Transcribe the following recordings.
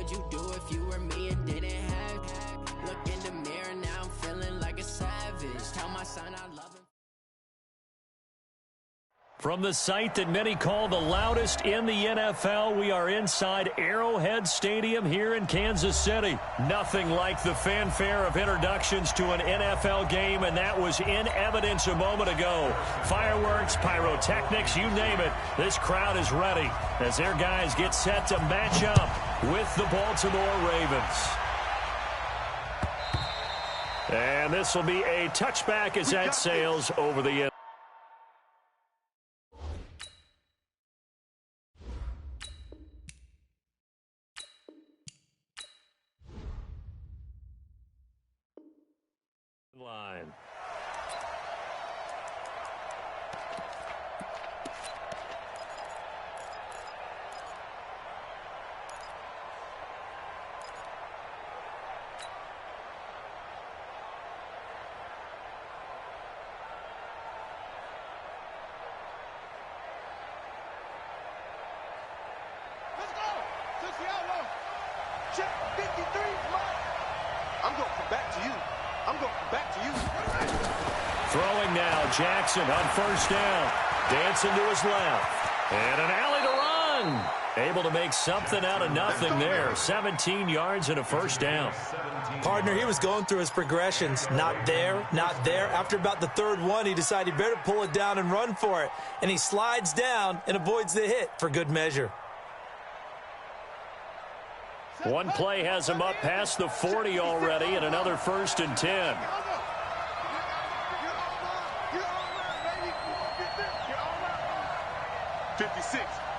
would you do if you were me and didn't have? Look in the mirror, now I'm feeling like a savage. Tell my son I love him. From the site that many call the loudest in the NFL, we are inside Arrowhead Stadium here in Kansas City. Nothing like the fanfare of introductions to an NFL game, and that was in evidence a moment ago. Fireworks, pyrotechnics, you name it. This crowd is ready as their guys get set to match up with the Baltimore Ravens. And this will be a touchback as that sails over the end. Line. Let's go! Check 53, I'm going to come back to you. I'm going to come back to you. Throwing now, Jackson on first down. Dancing to his left. And an alley to run. Able to make something out of nothing there. 17 yards and a first down. Partner, he was going through his progressions. Not there, not there. After about the third one, he decided he better pull it down and run for it. And he slides down and avoids the hit for good measure. One play has him up past the 40 already, and another 1st and 10.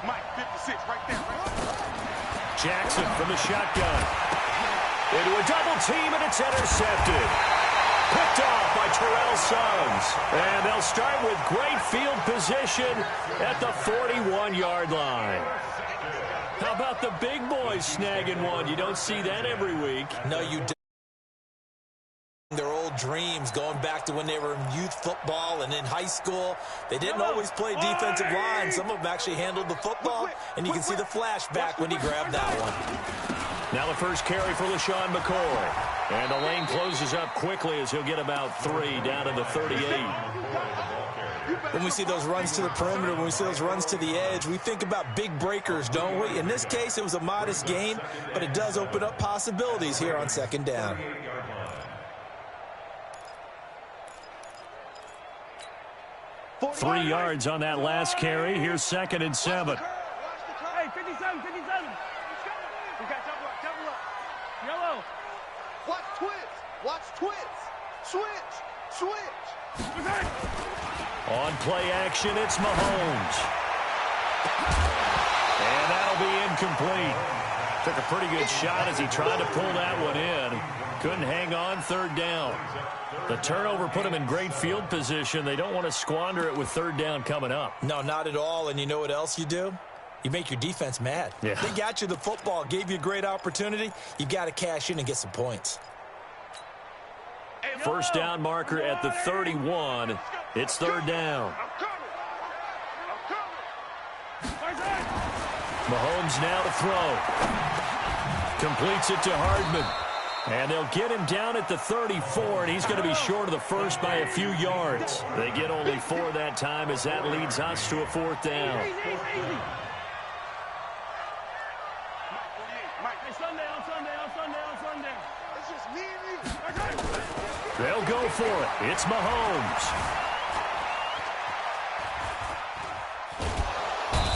Mike, 56, right there. Jackson from the shotgun. Into a double team, and it's intercepted. Picked off by Terrell Suggs. And they'll start with great field position at the 41-yard line. How about the big boys snagging one? You don't see that every week. No, you don't. Their old dreams going back to when they were in youth football and in high school. They didn't always play defensive line. Some of them actually handled the football, and you can see the flashback when he grabbed that one. Now the first carry for LaShawn McCoy. And the lane closes up quickly as he'll get about 3 down to the 38. When we see those runs to the perimeter, when we see those runs to the edge, we think about big breakers, don't we? In this case, it was a modest gain, but it does open up possibilities here on second down. Three yards on that last carry. Here's 2nd and 7. Hey, 57, 57. We got double up. Yellow. Watch twits. Switch. On play action, it's Mahomes. And that'll be incomplete. Took a pretty good shot as he tried to pull that one in. Couldn't hang on, 3rd down. The turnover put him in great field position. They don't want to squander it with 3rd down coming up. No, not at all. And you know what else you do? You make your defense mad. Yeah. They got you the football, gave you a great opportunity. You got to cash in and get some points. First down marker at the 31. It's 3rd down. Mahomes now to throw. Completes it to Hardman. And they'll get him down at the 34, and he's going to be short of the first by a few yards. They get only 4 that time as that leads us to a 4th down. They'll go for it. It's Mahomes.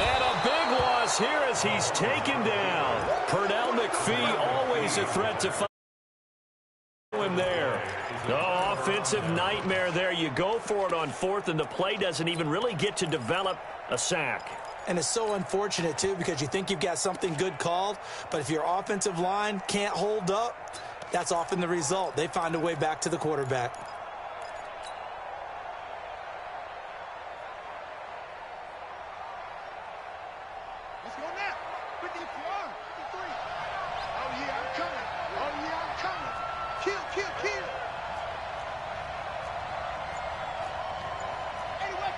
And a big loss here as he's taken down. Pernell McPhee, always a threat to find him there. No offensive nightmare there. You go for it on 4th, and the play doesn't even really get to develop a sack. And it's so unfortunate, too, because you think you've got something good called, but if your offensive line can't hold up, that's often the result. They find a way back to the quarterback. Let's go now. 53. Oh, yeah, I'm coming. Kill. Anyway.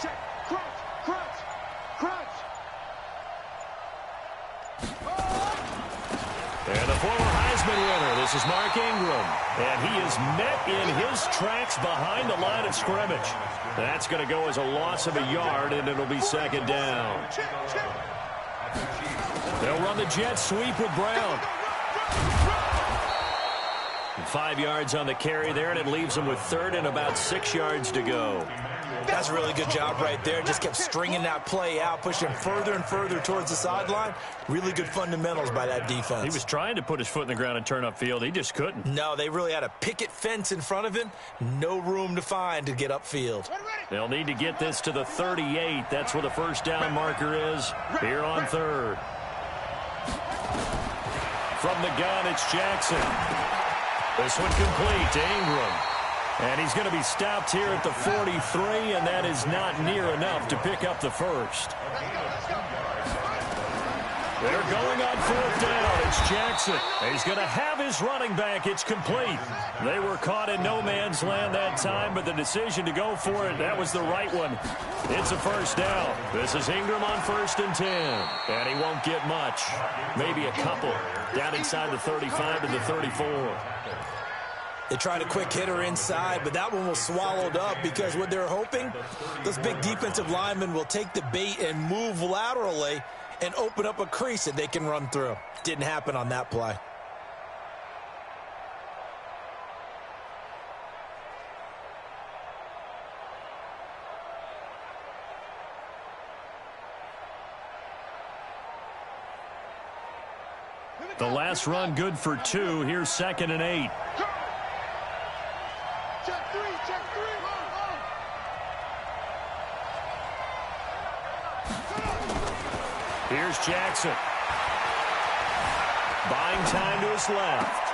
Check. Crunch. Oh! And the former Heisman winner, this is Mark Ingram. And he is met in his tracks behind the line of scrimmage. That's going to go as a loss of a yard, and it'll be second down. They'll run the jet sweep with Brown. 5 yards on the carry there, and it leaves them with third and about 6 yards to go. That's a really good job right there. Just kept stringing that play out, pushing him further and further towards the sideline. Really good fundamentals by that defense. He was trying to put his foot in the ground and turn upfield. He just couldn't. No, they really had a picket fence in front of him. No room to find to get upfield. They'll need to get this to the 38. That's where the first down marker is here on third. From the gun, it's Jackson. This one complete to Ingram. And he's going to be stopped here at the 43, and that is not near enough to pick up the first. They're going on fourth down. It's Jackson. He's going to have his running back. It's complete. They were caught in no man's land that time, but the decision to go for it, that was the right one. It's a first down. This is Ingram on 1st and 10. And he won't get much. Maybe a couple. Down inside the 35 to the 34. They tried a quick hitter inside, but that one was swallowed up because what they're hoping, those big defensive linemen will take the bait and move laterally and open up a crease that they can run through. Didn't happen on that play. The last run good for 2. Here's 2nd and 8. Here's Jackson. Buying time to his left.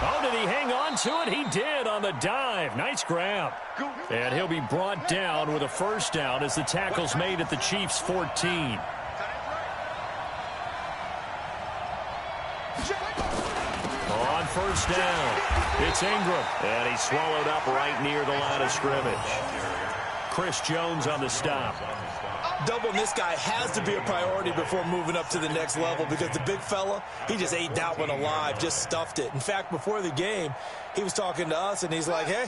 Oh, did he hang on to it? He did on the dive. Nice grab. And he'll be brought down with a first down as the tackle's made at the Chiefs' 14. On first down, it's Ingram. And he's swallowed up right near the line of scrimmage. Chris Jones on the stop. Doubling this guy has to be a priority before moving up to the next level because the big fella, he just ate that one alive, just stuffed it. In fact, before the game, he was talking to us, and he's like, hey,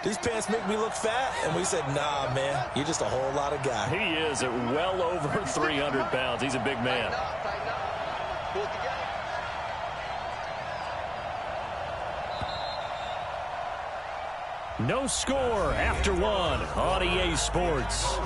these pants make me look fat. And we said, nah, man, you're just a whole lot of guy. He is at well over 300 pounds. He's a big man. No score after 1 on EA Sports.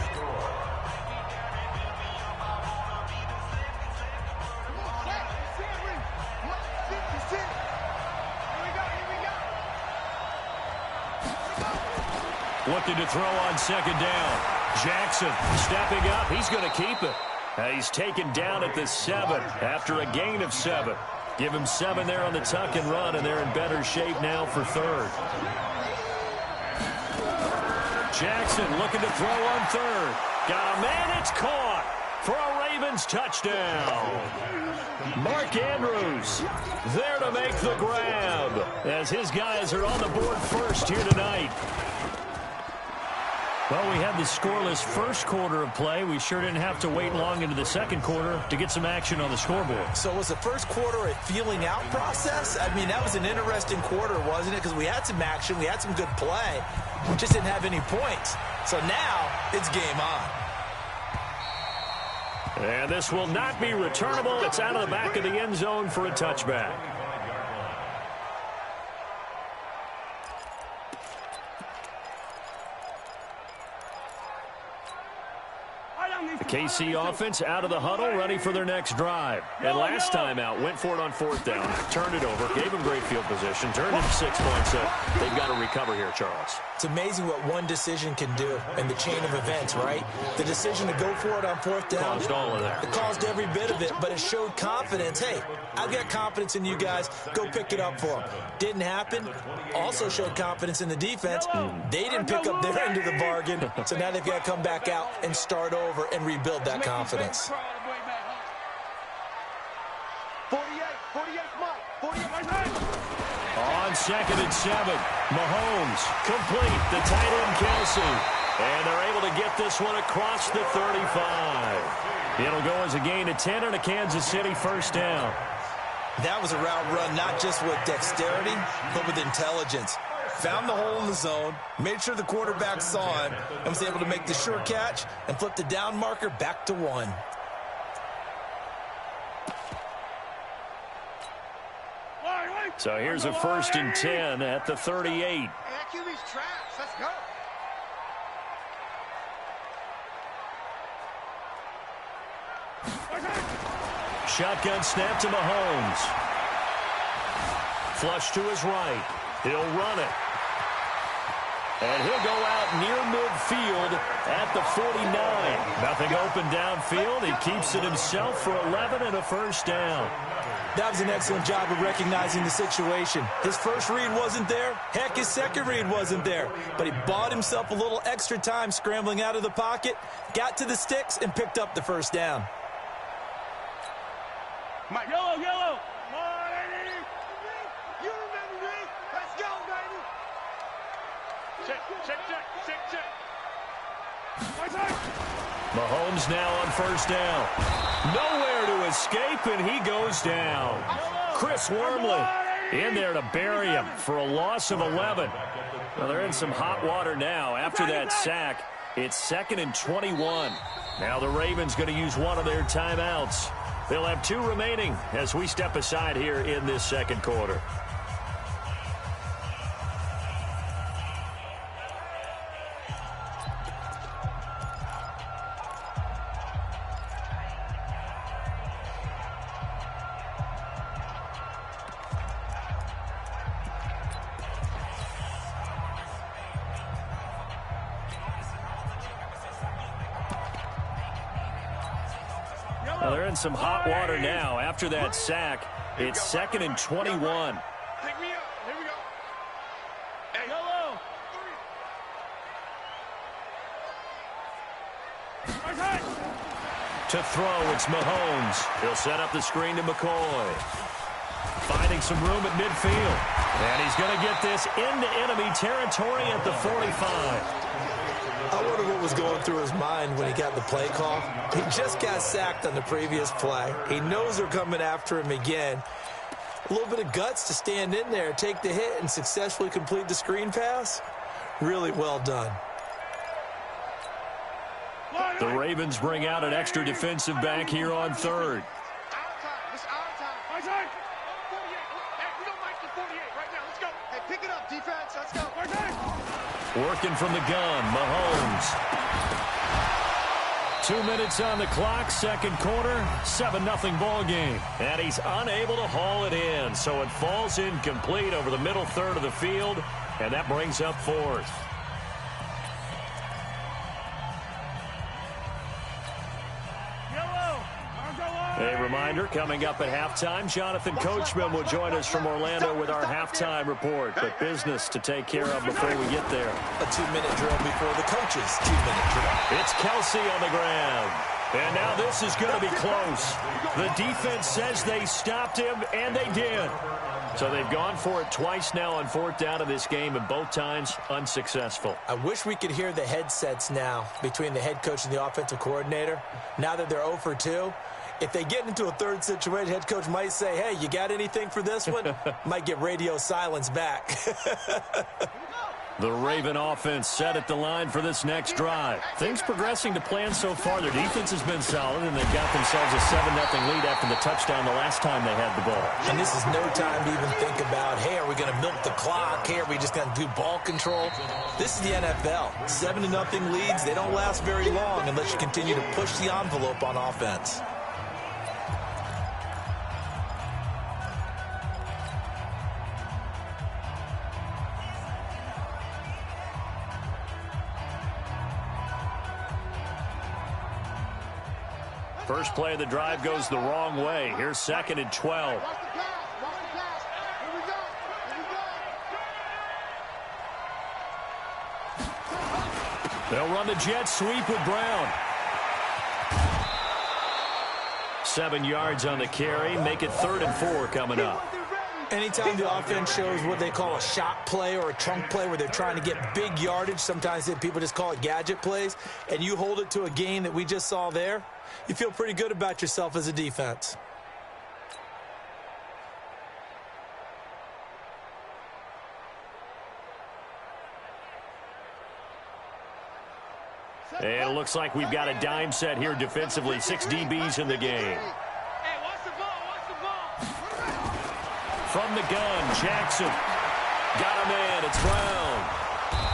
Looking to throw on 2nd down. Jackson stepping up. He's going to keep it. He's taken down at the 7 after a gain of 7. Give him 7 there on the tuck and run, and they're in better shape now for 3rd. Jackson looking to throw on 3rd. Got a man. It's caught for a Ravens touchdown. Mark Andrews there to make the grab as his guys are on the board first here tonight. Well, we had the scoreless first quarter of play. We sure didn't have to wait long into the second quarter to get some action on the scoreboard. So was the first quarter a feeling out process? I mean, that was an interesting quarter, wasn't it? Because we had some action, we had some good play. We just didn't have any points. So now it's game on. And this will not be returnable. It's out of the back of the end zone for a touchback. The KC offense out of the huddle, ready for their next drive. And last time out, went for it on 4th down, turned it over, gave them great field position, turned it 6 points. They've got to recover here, Charles. It's amazing what one decision can do in the chain of events, right? The decision to go for it on 4th down. Caused all of that. It caused every bit of it, but it showed confidence. Hey, I've got confidence in you guys. Go pick it up for them. Didn't happen. Also showed confidence in the defense. They didn't pick up their end of the bargain, so now they've got to come back out and start over and rebuild that confidence. 48, Mike. 48. On 2nd and 7, Mahomes complete the tight end Kelsey. And they're able to get this one across the 35. It'll go as a gain of 10 and a Kansas City first down. That was a route run not just with dexterity, but with intelligence. Found the hole in the zone, made sure the quarterback saw him, and was able to make the sure catch and flip the down marker back to 1. So here's a 1st and 10 at the 38. Hey, that QB's trash. Let's go. Shotgun snap to Mahomes. Flush to his right. He'll run it. And he'll go out near midfield at the 49. Nothing open downfield. He keeps it himself for 11 and a 1st down. That was an excellent job of recognizing the situation. His first read wasn't there. Heck, his second read wasn't there. But he bought himself a little extra time scrambling out of the pocket, got to the sticks, and picked up the 1st down. Mike. Yellow. You remember me. Let's go, baby. Check. Mahomes now on 1st down. Nowhere to escape, and he goes down. Chris Wormley in there to bury him for a loss of 11. Well, they're in some hot water now. After that sack, it's 2nd and 21. Now the Ravens going to use one of their timeouts. They'll have 2 remaining as we step aside here in this 2nd quarter. Well, they're in some hot water now. After that sack, it's 2nd and 21. Pick me up. Here we go. Hey, hello. To throw, it's Mahomes. He'll set up the screen to McCoy. Finding some room at midfield. And he's going to get this into enemy territory at the 45. I wonder what was going through his mind when he got the play call. He just got sacked on the previous play. He knows they're coming after him again. A little bit of guts to stand in there, take the hit, and successfully complete the screen pass. Really well done. The Ravens bring out an extra defensive back here on 3rd. It's our time. 48. Hey, we don't like the 48 right now. Let's go. Hey, pick it up, defense. Let's go. Working from the gun, Mahomes. 2 minutes on the clock, 2nd quarter, 7-0 ball game. And he's unable to haul it in, so it falls incomplete over the middle 3rd of the field, and that brings up 4th. A reminder, coming up at halftime, Jonathan Coachman will join us from Orlando with our halftime report. But business to take care of before we get there. A 2-minute drill before the coach's 2-minute drill. It's Kelsey on the ground. And now this is going to be close. The defense says they stopped him, and they did. So they've gone for it twice now on 4th down of this game, and both times unsuccessful. I wish we could hear the headsets now between the head coach and the offensive coordinator. Now that they're 0 for 2, if they get into a 3rd situation, head coach might say, hey, you got anything for this one? Might get radio silence back. The Raven offense set at the line for this next drive. Things progressing to plan so far. Their defense has been solid, and they've got themselves a 7-0 lead after the touchdown the last time they had the ball. And this is no time to even think about, hey, are we going to milk the clock? Hey, are we just going to do ball control? This is the NFL. 7-0 leads, they don't last very long unless you continue to push the envelope on offense. First play of the drive goes the wrong way. Here's 2nd and 12. They'll run the jet sweep with Brown. 7 yards on the carry. Make it 3rd and 4 coming up. Anytime the offense shows what they call a shot play or a chunk play where they're trying to get big yardage, sometimes people just call it gadget plays, and you hold it to a gain that we just saw there, you feel pretty good about yourself as a defense. And it looks like we've got a dime set here defensively. 6 DBs in the game. Hey, watch the ball, watch the ball. From the gun, Jackson. Got him in. It's Brown.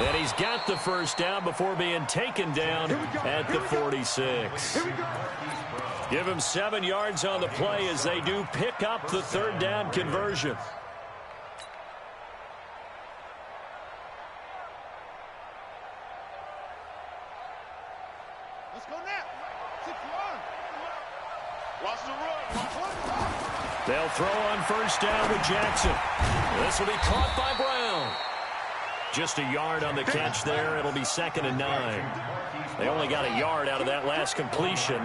And he's got the first down before being taken down at the 46. Give him 7 yards on the play as they do pick up the third down conversion. Let's go now. 6 yards. Watch the run. They'll throw on first down with Jackson. This will be caught by Brown. Just a yard on the catch there. It'll be 2nd and 9. They only got a yard out of that last completion,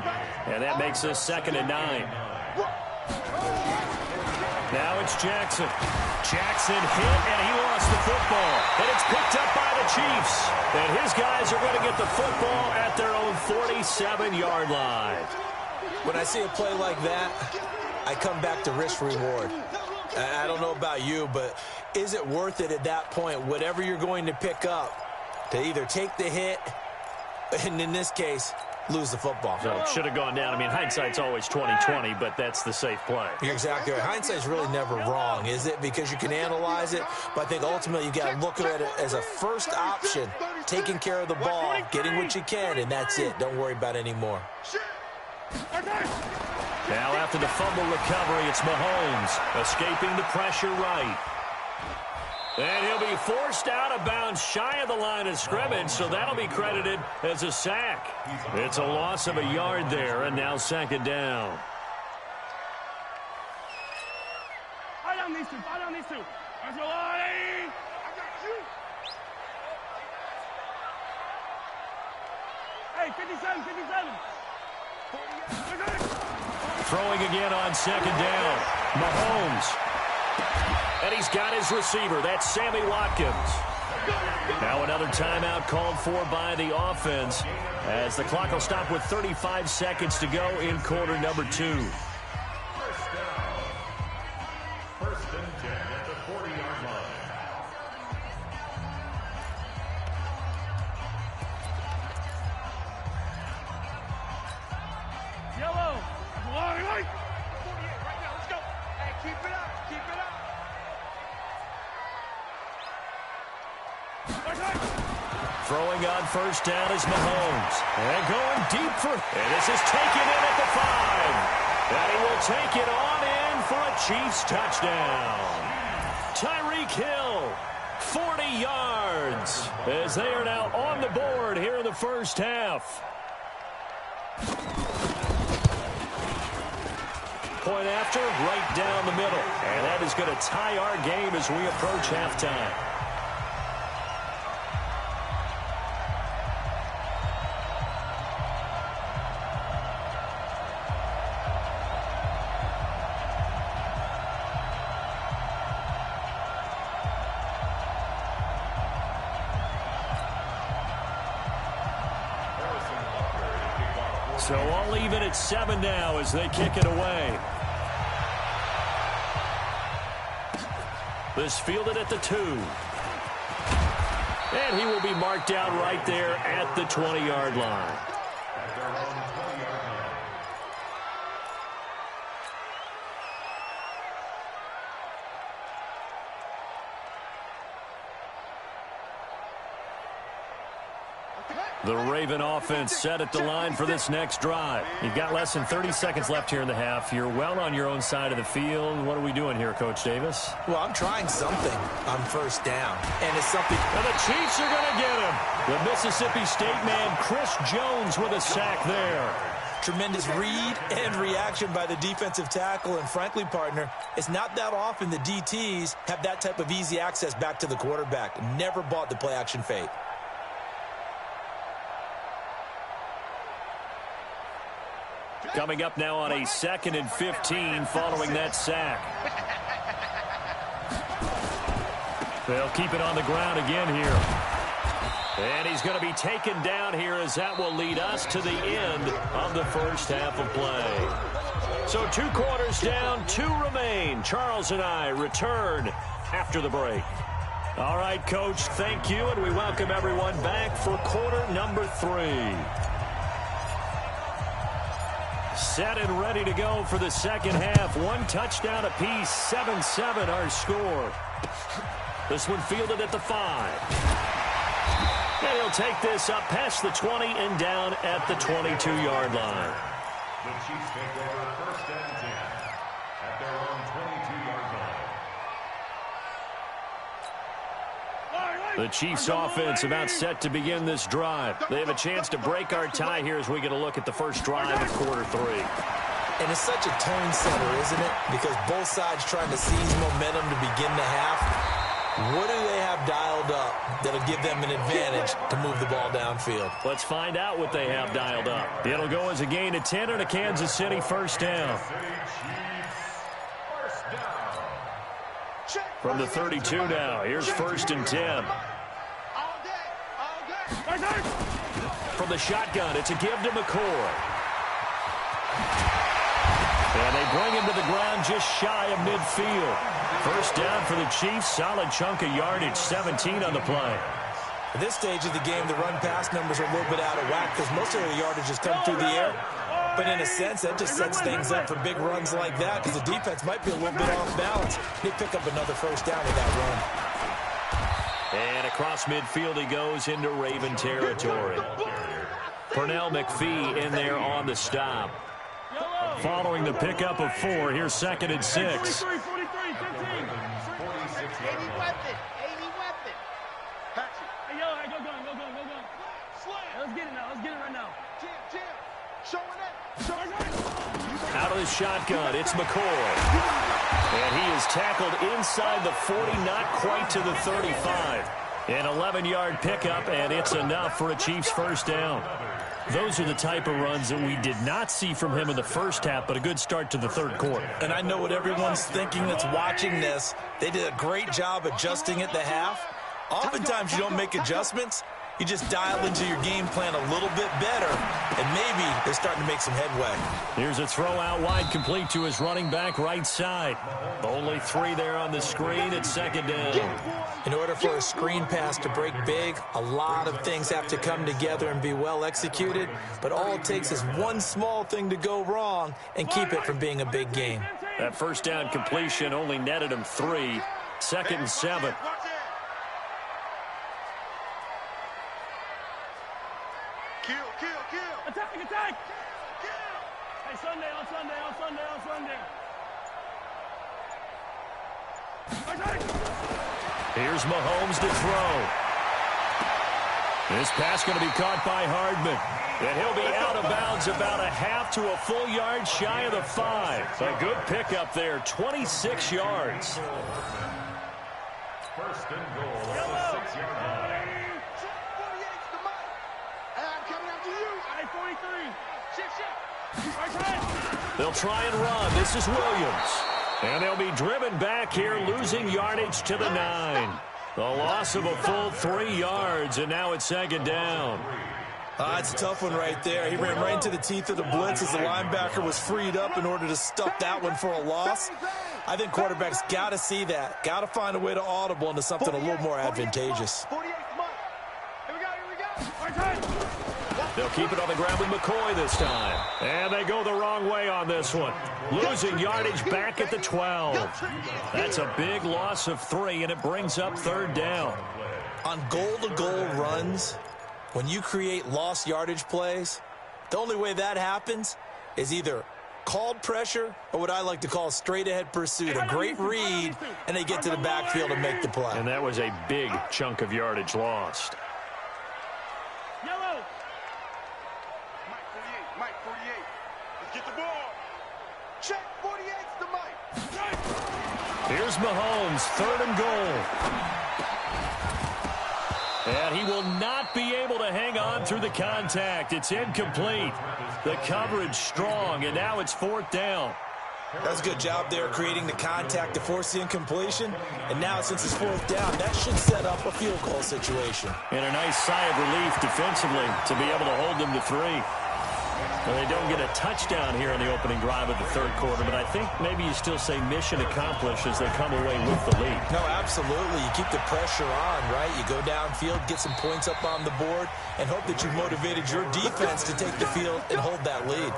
and that makes this 2nd and 9. Now it's Jackson. Jackson hit, and he lost the football. And it's picked up by the Chiefs. And his guys are going to get the football at their own 47-yard line. When I see a play like that, I come back to risk reward. I don't know about you, but is it worth it at that point, whatever you're going to pick up, to either take the hit, and in this case, lose the football? So it should have gone down. I mean, hindsight's always 20/20, but that's the safe play. You're exactly right. Hindsight's really never wrong, is it? Because you can analyze it, but I think ultimately you got to look at it as a first option, taking care of the ball, getting what you can, and that's it. Don't worry about it anymore. Now after the fumble recovery, it's Mahomes escaping the pressure right. And he'll be forced out of bounds shy of the line of scrimmage, so that'll be credited as a sack. It's a loss of a yard there, and now 2nd down. Fight on these two, fight on these two. That's your line. I got you. Hey, 57, 57. Throwing again on 2nd down. Mahomes. And he's got his receiver. That's Sammy Watkins. Now another timeout called for by the offense as the clock will stop with 35 seconds to go in quarter number 2. First and 10 at the 40-yard line. Yellow. Right. 48 right now. Let's go. Hey, keep it up. Keep it up. Throwing on first down is Mahomes. And going deep for... And this is taken in at the 5. And he will take it on in for a Chiefs touchdown. Tyreek Hill, 40 yards, as they are now on the board here in the first half. Point after, right down the middle. And that is going to tie our game as we approach halftime. So all even at 7 now as they kick it away. This fielded at the 2. And he will be marked down right there at the 20-yard line. The Raven offense set at the line for this next drive. You've got less than 30 seconds left here in the half. You're well on your own side of the field. What are we doing here, Coach Davis? Well, I'm trying something on first down, and it's something... And the Chiefs are going to get him. The Mississippi State man, Chris Jones, with a sack there. Tremendous read and reaction by the defensive tackle, and frankly, partner, it's not that often the DTs have that type of easy access back to the quarterback. Never bought the play-action fake. Coming up now on a 2nd and 15 following that sack. They'll keep it on the ground again here. And he's going to be taken down here as that will lead us to the end of the first half of play. So 2 quarters down, 2 remain. Charles and I return after the break. All right, Coach, thank you, and we welcome everyone back for quarter number 3. Set and ready to go for the second half. 1 touchdown apiece, 7-7 our score. This one fielded at the 5. And he'll take this up past the 20 and down at the 22-yard line. The Chiefs take over first and 10 at their own 22-yard line. The Chiefs offense about set to begin this drive. They have a chance to break our tie here as we get a look at the first drive of quarter 3. And it's such a tone setter, isn't it? Because both sides trying to seize momentum to begin the half. What do they have dialed up that'll give them an advantage to move the ball downfield? Let's find out what they have dialed up. It'll go as a gain of 10 and a Kansas City first down. From the 32 now, here's first and 10. From the shotgun, it's a give to McCoy. And they bring him to the ground just shy of midfield. First down for the Chiefs, solid chunk of yardage, 17 on the play. At this stage of the game, the run-pass numbers are a little bit out of whack because most of the yardage has come through the air. But in a sense, that just sets things up for big runs like that because the defense might be a little bit off balance. They pick up another first down with that run. And across midfield he goes into Raven territory. Pernell McPhee in there on the stop. Following the pickup of 4, here's second and 6. 43, 15. 80 weapon. Patch it. Hey, yo, hey, go. Slam. Let's get it now. Let's get it right now. Jam. Showing it. Out of the shotgun, it's McCoy. And he is tackled inside the 40, not quite to the 35. An 11-yard pickup, and it's enough for a Chiefs first down. Those are the type of runs that we did not see from him in the first half, but a good start to the third quarter. And I know what everyone's thinking that's watching this. They did a great job adjusting at the half. Oftentimes you don't make adjustments. You just dial into your game plan a little bit better, and maybe they're starting to make some headway. Here's a throw out wide, complete to his running back right side. Only 3 there on the screen at second down. In order for a screen pass to break big, a lot of things have to come together and be well executed, but all it takes is one small thing to go wrong and keep it from being a big game. That first down completion only netted him 3. Second and 7. Kill. Attack. Hey, Sunday. Here's Mahomes to throw. This pass going to be caught by Hardman. And he'll be out of bounds about a half to a full yard shy of the 5. A good pickup there, 26 yards. First and goal at the 6-yard line. They'll try and run. This is Williams. And they'll be driven back here, losing yardage to the 9. The loss of a full 3 yards, and now it's second down. It's a tough one right there. He ran right into the teeth of the blitz as the linebacker was freed up in order to stuff that one for a loss. I think quarterbacks got to see that. Got to find a way to audible into something a little more advantageous. They'll keep it on the ground with McCoy this time. And they go the wrong way on this one. Losing yardage back at the 12. That's a big loss of 3, and it brings up third down. On goal-to-goal runs, when you create lost yardage plays, the only way that happens is either called pressure or what I like to call straight-ahead pursuit. A great read, and they get to the backfield and make the play. And that was a big chunk of yardage lost. Yellow. Mike 48. Let's get the ball. Check 48's the Mike. Here's Mahomes, third and goal. And he will not be able to hang on through the contact. It's incomplete. The coverage strong, and now it's fourth down. That's a good job there creating the contact to force the incompletion. And now since it's fourth down, that should set up a field goal situation. And a nice sigh of relief defensively to be able to hold them to 3. Well, they don't get a touchdown here in the opening drive of the third quarter, but I think maybe you still say mission accomplished as they come away with the lead. No, absolutely. You keep the pressure on, right? You go downfield, get some points up on the board, and hope that you've motivated your defense to take the field and hold that lead.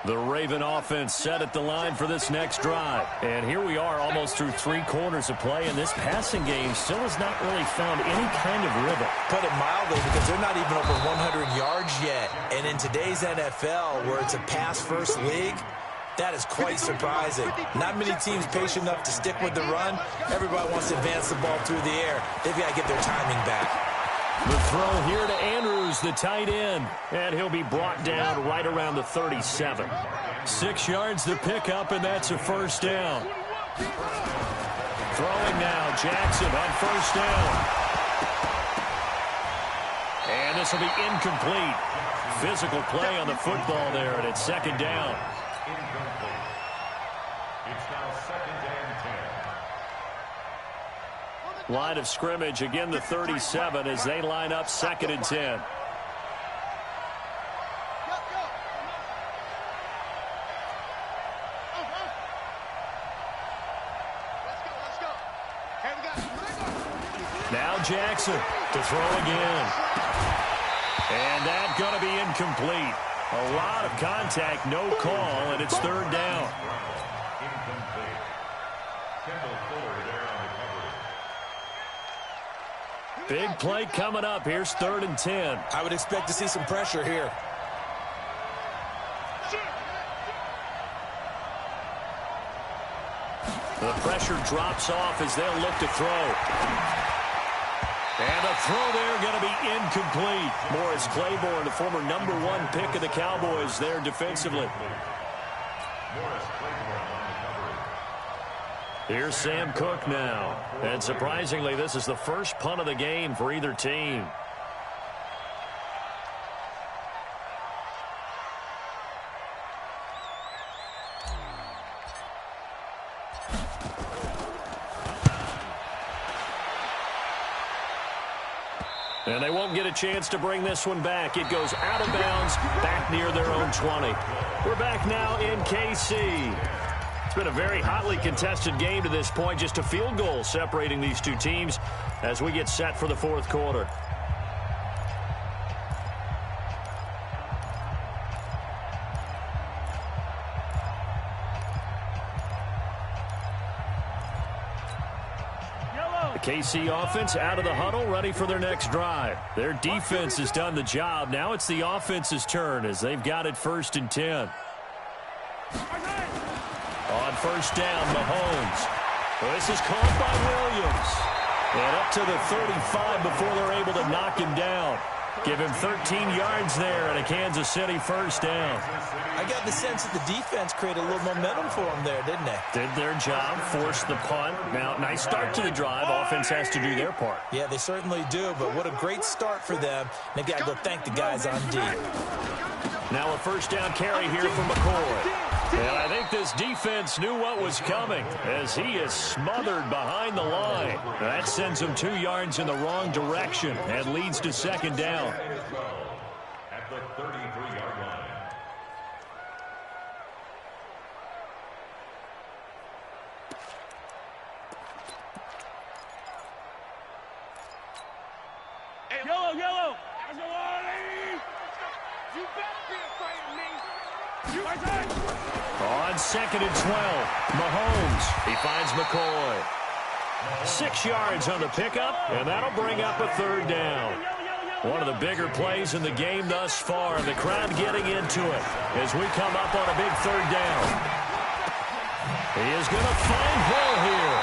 The Raven offense set at the line for this next drive. And here we are almost through 3 quarters of play, and this passing game still has not really found any kind of rhythm. Put it mildly, because they're not even over 100 yards yet. And in today's NFL, where it's a pass-first league, that is quite surprising. Not many teams patient enough to stick with the run. Everybody wants to advance the ball through the air. They've got to get their timing back. The throw here to Andrews, the tight end. And he'll be brought down right around the 37. 6 yards to pick up, and that's a first down. Throwing now, Jackson on first down. And this will be incomplete. Physical play on the football there, and it's second down. Incomplete. It's now 2nd and 10. Line of scrimmage, again the 37 as they line up 2nd and 10. Now Jackson to throw again. And that's going to be incomplete. A lot of contact, no call, and it's third down. Incomplete. Kendall Fuller there on the coverage. Big play coming up. Here's 3rd and 10. I would expect to see some pressure here. The pressure drops off as they'll look to throw. And a throw there going to be incomplete. Morris Claiborne, the former #1 pick of the Cowboys there defensively. Morris Claiborne on the coverage. Here's Sam Cook now. And surprisingly, this is the first punt of the game for either team. And they won't get a chance to bring this one back. It goes out of bounds, back near their own 20. We're back now in KC. It's been a very hotly contested game to this point. Just a field goal separating these two teams as we get set for the 4th quarter. KC offense out of the huddle, ready for their next drive. Their defense has done the job. Now it's the offense's turn as they've got it 1st and 10. On first down, Mahomes. Well, this is caught by Williams. And up to the 35 before they're able to knock him down. Give him 13 yards there and a Kansas City first down. I got the sense that the defense created a little momentum for them there, didn't they? Did their job, forced the punt. Now, nice start to the drive. Offense has to do their part. Yeah, they certainly do, but what a great start for them. They've got to go thank the guys on D. Now a first down carry here for McCoy. And I think this defense knew what was coming as he is smothered behind the line. That sends him 2 yards in the wrong direction and leads to second down. At the 33-yard line. Yellow, yellow. You better be afraid of me. On 2nd and 12, Mahomes. He finds McCoy. 6 yards on the pickup, and that'll bring up a third down. One of the bigger plays in the game thus far, and the crowd getting into it as we come up on a big third down. He is going to find Hill here,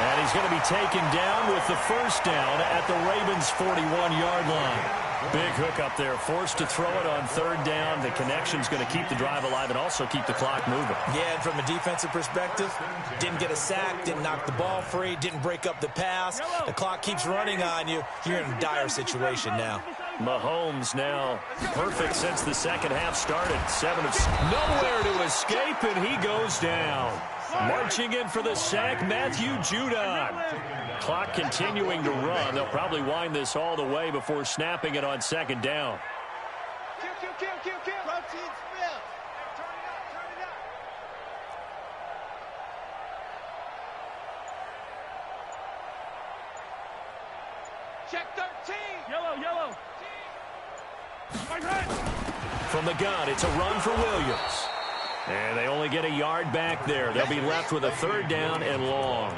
and he's going to be taken down with the first down at the Ravens' 41-yard line. Big hook up there, forced to throw it on third down. The connection's going to keep the drive alive and also keep the clock moving. Yeah, and from a defensive perspective, didn't get a sack, didn't knock the ball free, didn't break up the pass. The clock keeps running on you. You're in a dire situation now. Mahomes now perfect since the second half started. Nowhere to escape, and he goes down. Marching in for the sack, Matthew Judon. Clock continuing to run. They'll probably wind this all the way before snapping it on second down. Kill. Protein spill. Turn it up. Check 13. Yellow. From the gun, it's a run for Williams. And they only get a yard back there. They'll be left with a third down and long.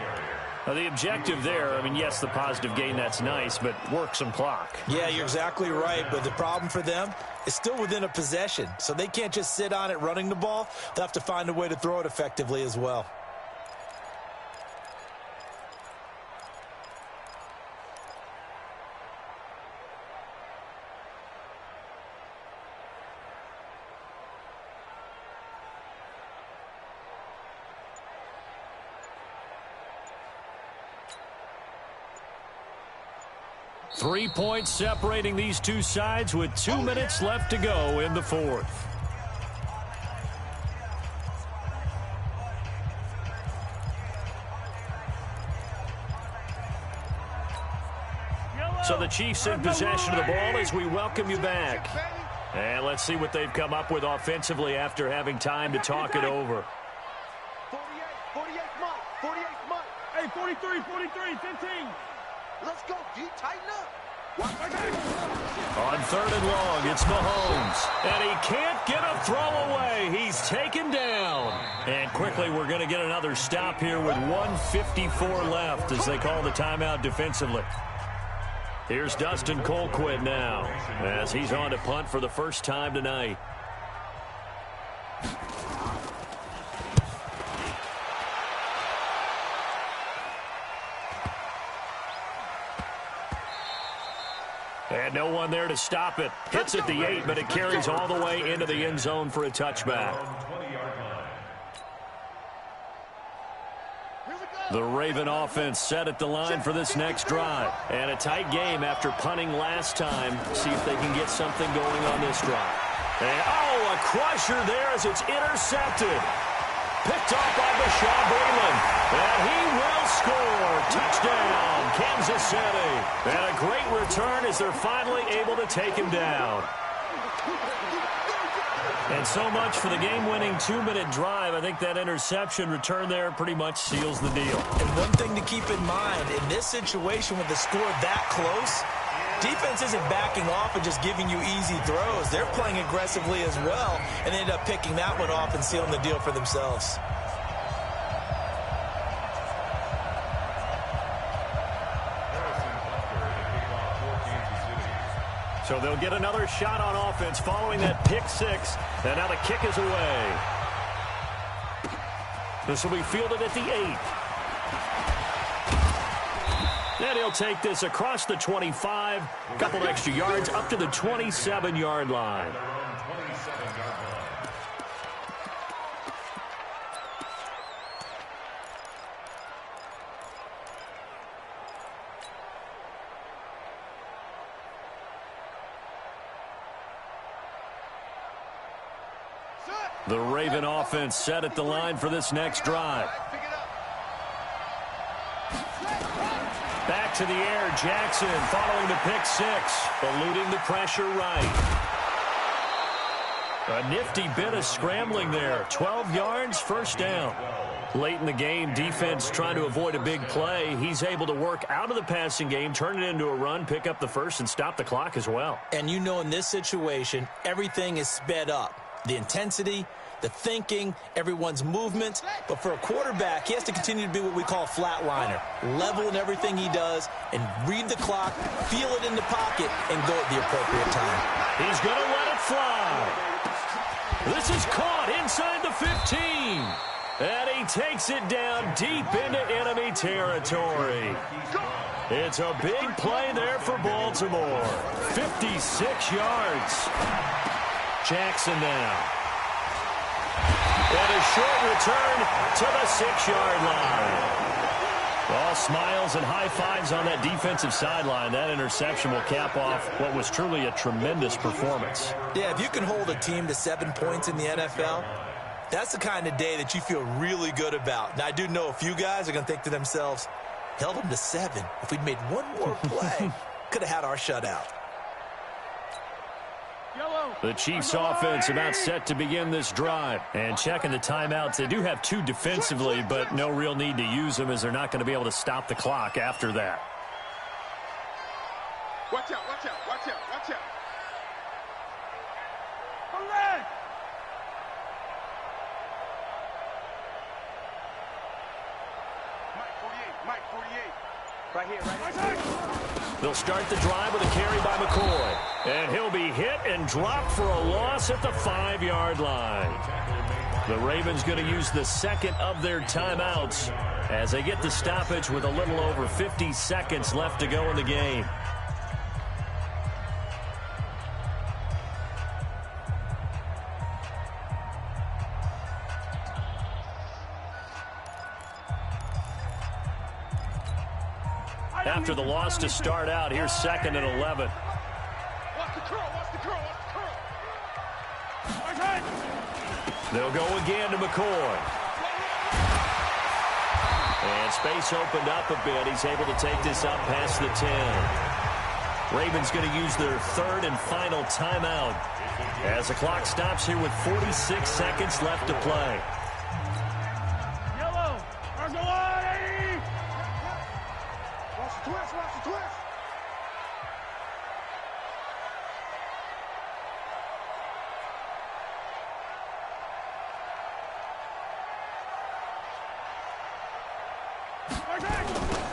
Now, the objective there, I mean, yes, the positive gain, that's nice, but work some clock. Yeah, you're exactly right, but the problem for them is still within a possession, so they can't just sit on it running the ball. They'll have to find a way to throw it effectively as well. Three points separating these two sides with 2 minutes left to go in the fourth. So the Chiefs in possession of the ball as we welcome you back. And let's see what they've come up with offensively after having time to talk it over. 48 Mike. Hey, 43, 15. Let's go, D. Tighten up. On third and long, it's Mahomes. And he can't get a throw away. He's taken down. And quickly, we're going to get another stop here with 1:54 left as they call the timeout defensively. Here's Dustin Colquitt now as he's on to punt for the first time tonight. And no one there to stop it. Hits at the 8, but it carries all the way into the end zone for a touchback. The Raven offense set at the line for this next drive. And a tight game after punting last time. See if they can get something going on this drive. And, oh, a crusher there as it's intercepted. Picked off by Bashaud Breeland. And he will score. Touchdown, Kansas City. And a great return as they're finally able to take him down. And so much for the game-winning 2-minute drive. I think that interception return there pretty much seals the deal. And one thing to keep in mind, in this situation with the score that close, defense isn't backing off and just giving you easy throws. They're playing aggressively as well and end up picking that one off and sealing the deal for themselves. So they'll get another shot on offense following that pick six. And now the kick is away. This will be fielded at the 8. And he'll take this across the 25. A couple extra yards up to the 27-yard line. The Raven offense set at the line for this next drive. Back to the air, Jackson following the pick six, eluding the pressure right. A nifty bit of scrambling there. 12 yards, first down. Late in the game, defense trying to avoid a big play. He's able to work out of the passing game, turn it into a run, pick up the first, and stop the clock as well. And you know in this situation, everything is sped up. The intensity, the thinking, everyone's movement. But for a quarterback, he has to continue to be what we call a flatliner. Level in everything he does and read the clock, feel it in the pocket, and go at the appropriate time. He's going to let it fly. This is caught inside the 15. And he takes it down deep into enemy territory. It's a big play there for Baltimore. 56 yards. Jackson now. And a short return to the 6-yard line. All smiles and high fives on that defensive sideline. That interception will cap off what was truly a tremendous performance. Yeah, if you can hold a team to 7 points in the NFL, that's the kind of day that you feel really good about. Now, I do know a few guys are going to think to themselves, held them to 7. If we'd made one more play, could have had our shutout. The Chiefs offense about set to begin this drive. And checking the timeouts, they do have 2 defensively, but no real need to use them as they're not going to be able to stop the clock after that. Watch out, watch out, watch out, watch out. Mike 48. Right here, right here. They'll start the drive with a carry by McCoy. And he'll be hit and dropped for a loss at the 5-yard line. The Ravens going to use the second of their timeouts as they get the stoppage with a little over 50 seconds left to go in the game. After the loss to start out, here's 2nd and 11. Watch the curl, watch the curl, watch the curl. They'll go again to McCoy. And space opened up a bit. He's able to take this up past the 10. Ravens going to use their 3rd and final timeout as the clock stops here with 46 seconds left to play. Yellow. Twist, watch the twist.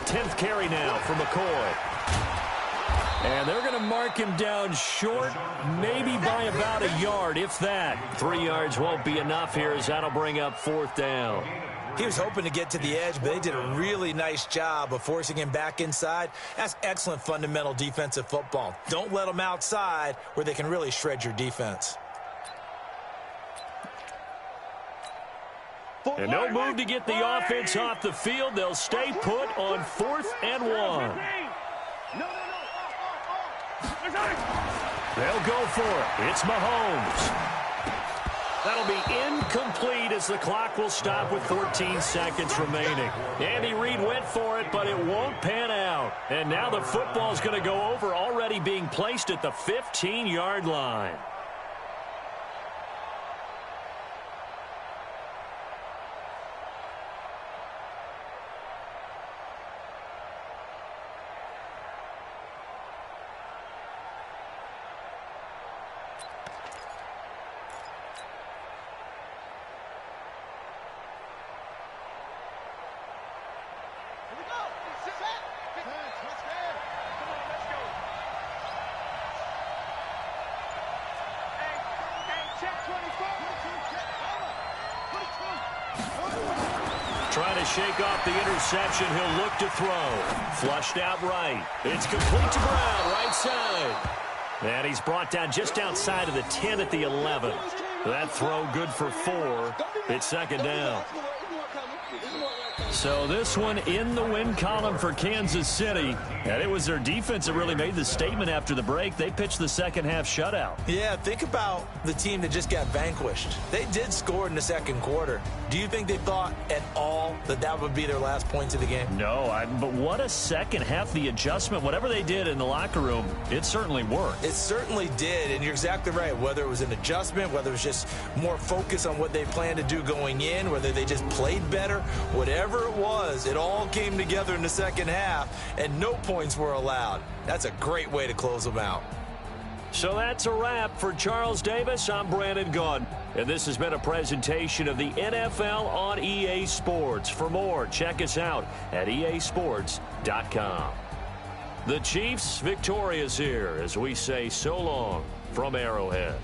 Tenth carry now for McCoy. And they're going to mark him down short, maybe by about a yard, if that. 3 yards won't be enough here as that'll bring up 4th down. He was hoping to get to the edge, but they did a really nice job of forcing him back inside. That's excellent fundamental defensive football. Don't let them outside where they can really shred your defense. And no move to get the offense off the field. They'll stay put on 4th and 1. They'll go for it. It's Mahomes. That'll be incomplete as the clock will stop with 14 seconds remaining. Andy Reid went for it, but it won't pan out. And now the football's going to go over, already being placed at the 15-yard line. Trying to shake off the interception. He'll look to throw. Flushed out right. It's complete to Brown, right side. And he's brought down just outside of the 10 at the 11. That throw good for 4. It's 2nd down. So this one in the win column for Kansas City. And it was their defense that really made the statement after the break. They pitched the second half shutout. Yeah, think about the team that just got vanquished. They did score in the 2nd quarter. Do you think they thought at all that that would be their last points of the game? No, but what a second half. The adjustment, whatever they did in the locker room, it certainly worked. It certainly did, and you're exactly right. Whether it was an adjustment, whether it was just more focus on what they planned to do going in, whether they just played better, whatever it was, it all came together in the second half, and no points were allowed. That's a great way to close them out. So that's a wrap for Charles Davis. I'm Brandon Gaudin, and this has been a presentation of the NFL on EA Sports. For more, check us out at easports.com. The Chiefs victorious here as we say so long from Arrowhead.